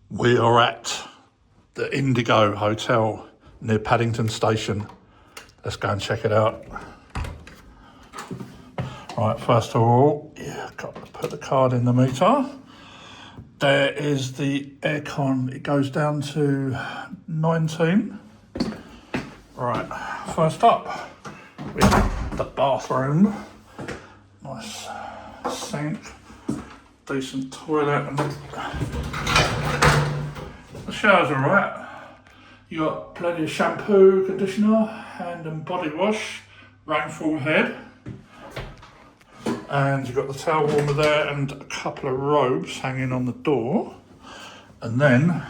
We are at the Indigo Hotel near Paddington Station. Let's go and check it out. Right, first of all, got to put the card in the meter. There is the aircon, it goes down to 19. Right, first up, we have the bathroom. Nice sink, decent toilet, and the shower's alright. You got plenty of shampoo, conditioner, hand and body wash, rainfall head, and you've got the towel warmer there and a couple of robes hanging on the door. And then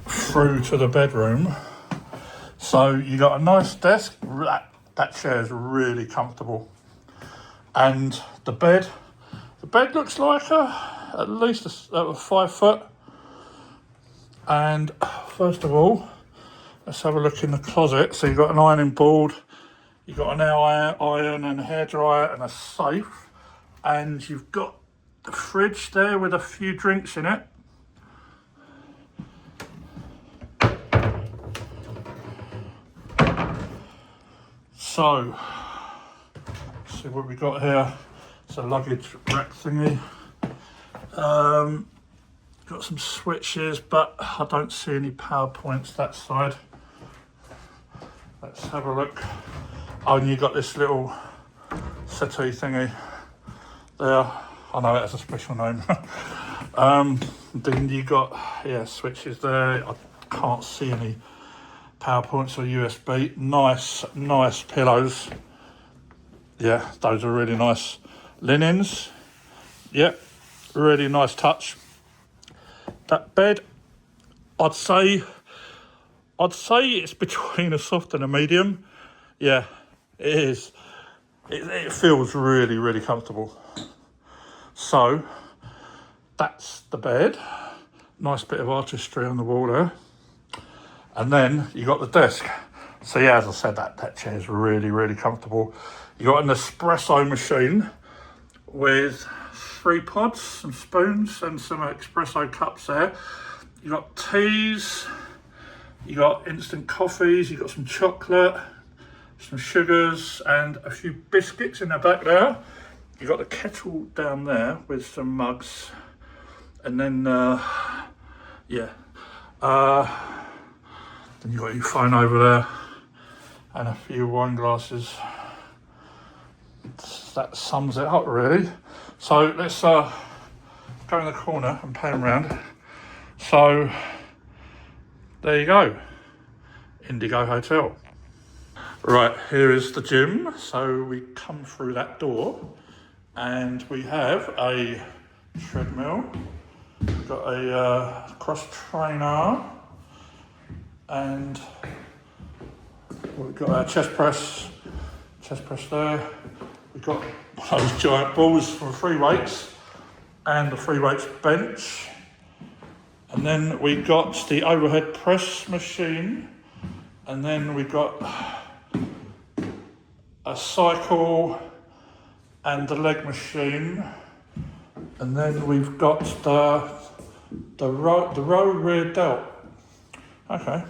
through to the bedroom. So you got a nice desk. That chair is really comfortable. And the bed looks like at least a 5 foot. And first of all, let's have a look in the closet. So you've got an ironing board, you've got an iron and a hairdryer and a safe. And you've got the fridge there with a few drinks in it. So, let's see what we got here. It's a luggage rack thingy. Got some switches, but I don't see any power points that side. Let's have a look. Oh, and you got this little settee thingy there. I know it has a special name. Then you got, switches there. I can't see any power points or USB. Nice pillows. Yeah, those are really nice. Linens. Yep, really nice touch. That bed, I'd say it's between a soft and a medium. Yeah, it is. It feels really, really comfortable. So, that's the bed. Nice bit of artistry on the wall there. And then you got the desk. So yeah, as I said, that chair is really, really comfortable. You got an espresso machine with 3 pods, some spoons and some espresso cups there. You got teas, you got instant coffees, you got some chocolate, some sugars and a few biscuits in the back there. You got the kettle down there with some mugs, and then then you got your phone over there and a few wine glasses. That sums it up really. So let's go in the corner and pan around. So there you go, Indigo Hotel. Right, here is the gym. So we come through that door and we have a treadmill. We've got a cross trainer and we've got our chest press there. We've got one of those giant balls for free weights and the free weights bench. And then we got the overhead press machine. And then we've got a cycle and the leg machine. And then we've got the row rear delt. Okay.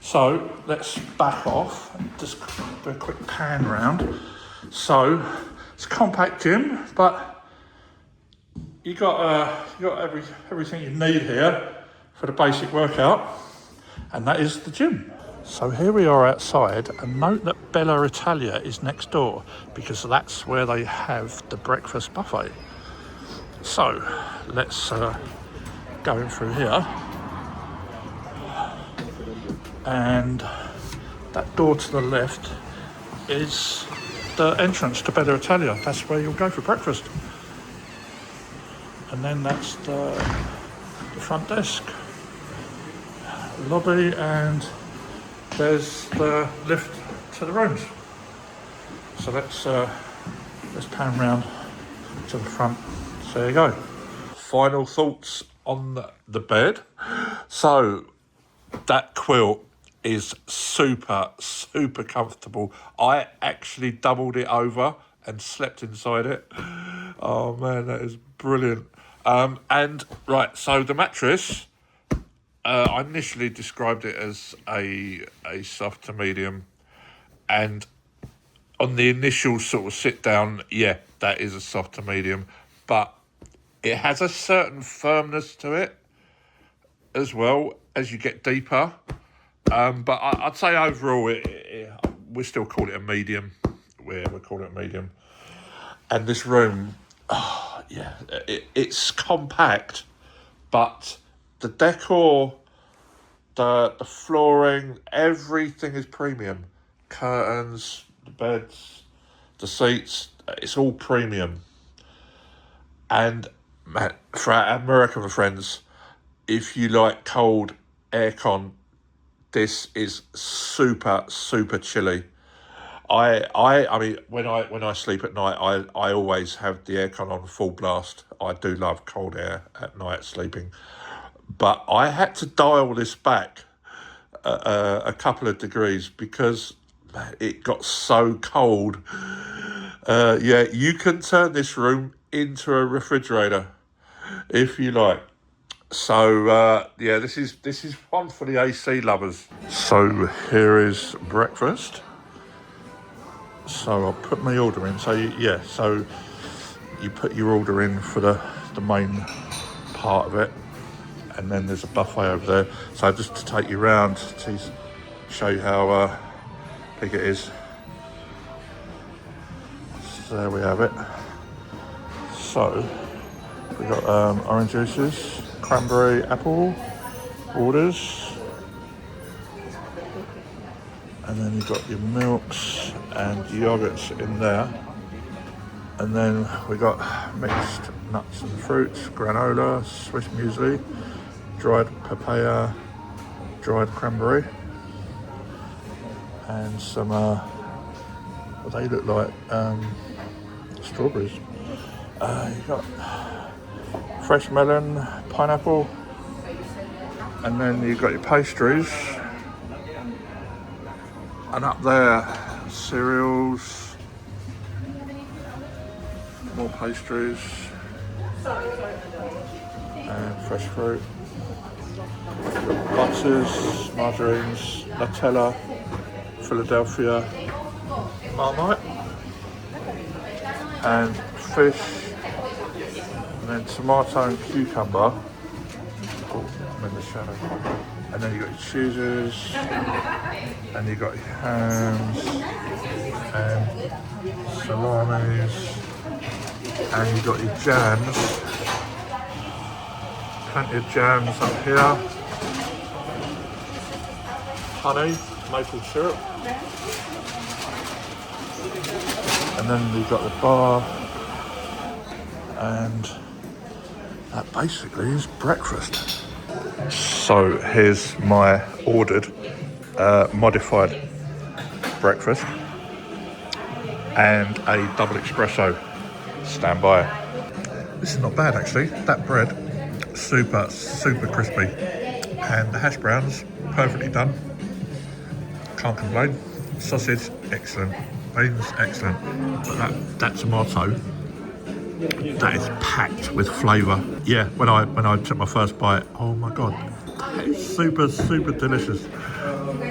So let's back off and just do a quick pan round. So it's a compact gym, but you got everything you need here for the basic workout, and that is the gym. So here we are outside, and note that Bella Italia is next door because that's where they have the breakfast buffet. So let's go in through here. And that door to the left is the entrance to Bella Italia. That's where you'll go for breakfast. And then that's the front desk, lobby, and there's the lift to the rooms. So let's pan round to the front. So there you go. Final thoughts on the bed. So that quilt is super comfortable. I actually doubled it over and slept inside it. Oh man, that is brilliant. And right, so the mattress, I initially described it as a soft to medium, and on the initial sort of sit down, yeah, that is a soft to medium, but it has a certain firmness to it as well as you get deeper. But I'd say overall, we still call it a medium. We're calling it a medium. And this room, yeah, it's compact, but the decor, the flooring, everything is premium. Curtains, the beds, the seats, it's all premium. And man, for our American friends, if you like cold aircon, this is super, super chilly. I mean, when I sleep at night, I always have the aircon on full blast. I do love cold air at night sleeping, but I had to dial this back a couple of degrees because it got so cold. Yeah, you can turn this room into a refrigerator if you like. So yeah, this is one for the AC lovers. So here is breakfast. So I'll put my order in. So yeah, so you put your order in for the main part of it, and then there's a buffet over there. So just to take you around to show you how big it is. So there we have it. So we've got orange juices, cranberry, apple orders. And then you've got your milks and yogurts in there. And then we got mixed nuts and fruits, granola, Swiss muesli, dried papaya, dried cranberry, and some, what they look like, strawberries. You've got fresh melon, pineapple, and then you've got your pastries. And up there, cereals, more pastries, and fresh fruit. Butters, margarines, Nutella, Philadelphia, Marmite, and fish, and then tomato and cucumber. Oh, I'm in the shadow. And then you've got your cheeses, and you've got your hams, and salamis, and you've got your jams. Plenty of jams up here. Honey, maple syrup. And then you've got the bar, and that basically is breakfast. So here's my ordered modified breakfast and a double espresso. Stand by. This is not bad actually. That bread, super crispy, and the hash browns perfectly done. Can't complain. Sausage excellent, beans excellent. But that tomato, that is packed with flavour. Yeah, when I took my first bite, oh my god, that is super delicious.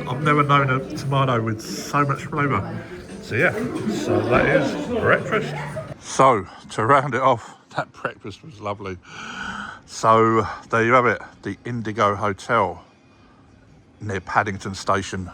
I've never known a tomato with so much flavour. So yeah, so that is breakfast. So to round it off, that breakfast was lovely. So there you have it, the Indigo Hotel near Paddington Station.